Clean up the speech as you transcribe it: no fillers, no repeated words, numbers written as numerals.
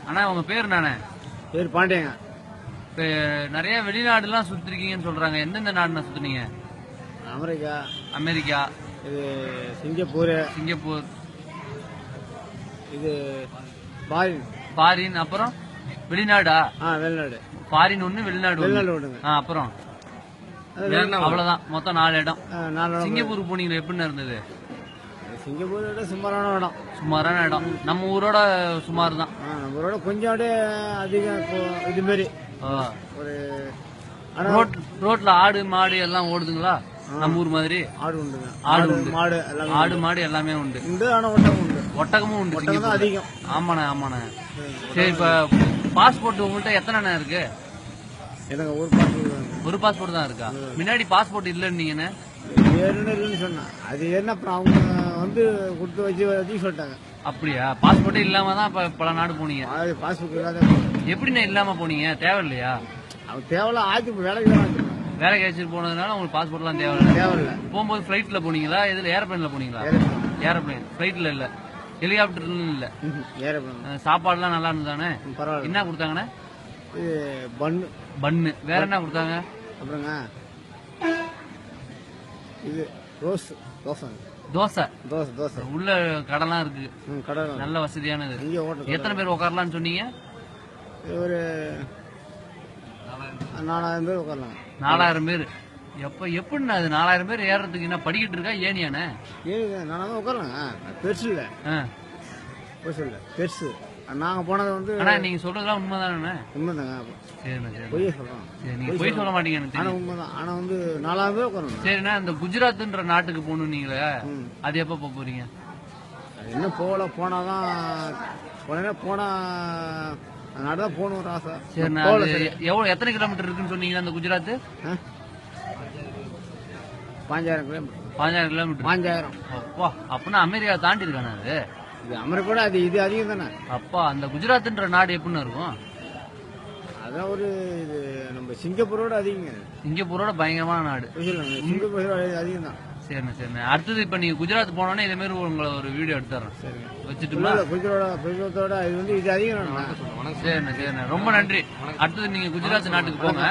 அண்ணா உங்க பேர் நானே பேர் பாண்டியங்க. இப்போ நிறைய வெளிநாடுலாம் சுத்திருக்கீங்கன்னு சொல்றாங்க. எந்தெந்த நாடுனா சுத்துனீங்க? அமெரிக்கா, அமெரிக்கா, இது சிங்கப்பூர், இது பாரின். ஃபாரின், அப்புறம் வெளிநாடா? வெளிநாடு. ஃபாரின் ஒண்ணு, வெளிநாடு விடுங்க. அப்புறம் அவ்வளவுதான், மொத்தம் 4 இடம். சிங்கப்பூருக்கு போனீங்க, எப்படின்னு இருந்தது? சிங்கப்பூர் விட சுமாரான இடம். சுமாரான இடம். நம்ம ஊரோட சுமார் தான். நம்ம ஊரோட கொஞ்சம் அதிகம். இது மாதிரி ஒரு ரோட்ல ஆடு மாடு எல்லாம் ஓடுதுங்களா? நம்ம ஊர் மாதிரி ஆடு உண்டுங்க. ஆடு மாடு எல்லாமே உண்டு. ஆனா ஒட்டகம் உண்டு. ஒட்டகமும் உண்டு. ஒட்டகம் அதிகம். ஆமாண்ணே. சரி, இப்ப பாஸ்போர்ட் உங்கள்கிட்ட எத்தனை இருக்கு? எனக்கு ஒரு பாஸ்போர்ட் தான் இருக்கா? முன்னாடி பாஸ்போர்ட் இல்லைன்னு சொன்னா அது என்ன அவங்க வந்து கொடுத்து வச்சு சொல்லிட்டாங்க. அப்படியா? பாஸ்போர்ட்டே இல்லாம தான் பல நாடு போனீங்க? பாஸ்போர்ட் இல்லாத எப்படின்னா இல்லாம போனீங்க? தேவையில்லையா? அவன் தேவையில்ல ஆச்சு. வேலைக்கு வச்சுட்டு போனதுனால உங்களுக்கு பாஸ்போர்ட் எல்லாம் தேவையில்லை. போகும்போது ஃபிளைட்ல போனீங்களா? இதுல ஏரோப்ளைன்ல போனீங்களா? ஏரோப்ளைன். ஃபிளைட்ல இல்ல, ஹெலிகாப்டர்ல இல்ல. சாப்பாடுலாம் நல்லா இருந்ததானே? பரவாயில்ல. என்ன கொடுத்தாங்கண்ணே? பன்னு. வேற என்ன கொடுத்தாங்க? அப்புறங்க இது தோசை. உள்ள கடலாம் இருக்கு. நல்ல வசதியானது. எத்தனை பேர் உட்காரலாம்னு சொன்னீங்க? ஒரு 4000 பேர் உட்காரலாம். 4000 பேர். எப்படி அது 4000 பேர் ஏறதுக்கு என்ன படிக்கிட்டு இருக்கா? ஏனியானே? நானும் உட்காரலாங்க. பெருசு இல்ல. பெருசு. நாங்க போனது வந்து நீங்க சொல்றதுலாம் உண்மைதானே? உண்மைதாங்க. பொய் சொல்றோம். நீங்க பொய் சொல்ல மாட்டீங்க. உண்மைதான். ஆனா வந்து 4000 பேர் உட்காரணும். சரிண்ணா, இந்த குஜராத்ன்ற நாட்டுக்கு போகணும் நீங்களே, அது எப்ப போறீங்க? என்ன போனாதான் போனா நாடுதான் போகணும் ஒரு ஆசை. சரிண்ணா, எத்தனை கிலோமீட்டர் இருக்குன்னு சொன்னீங்க அந்த குஜராத்? 5000 கிலோமீட்டர். 5000 கிலோமீட்டர். 5000. அப்பா, அப்படின்னா அமெரிக்கா தாண்டி இருக்கானே அது? அமெரிக்கா இது அதிகம் தானே. அப்பா, அந்த குஜராத்ன்ற நாடு எப்படின்னு இருக்கும்? அதான் ஒரு இது நம்ம சிங்கப்பூரோட அதிகங்க. சிங்கப்பூரோட பயங்கரமான நாடு. சிங்கப்பூர் அதிகம் தான். சரிண்ணா. அடுத்தது இப்ப நீங்க குஜராத் போனோன்னே இதே மாதிரி உங்களை ஒரு வீடியோ எடுத்துறேன். வச்சுட்டுங்களா? குஜராத்தோட இது அதிகம். சரிண்ணா. ரொம்ப நன்றி. அடுத்தது நீங்க குஜராத் நாட்டுக்கு போங்க.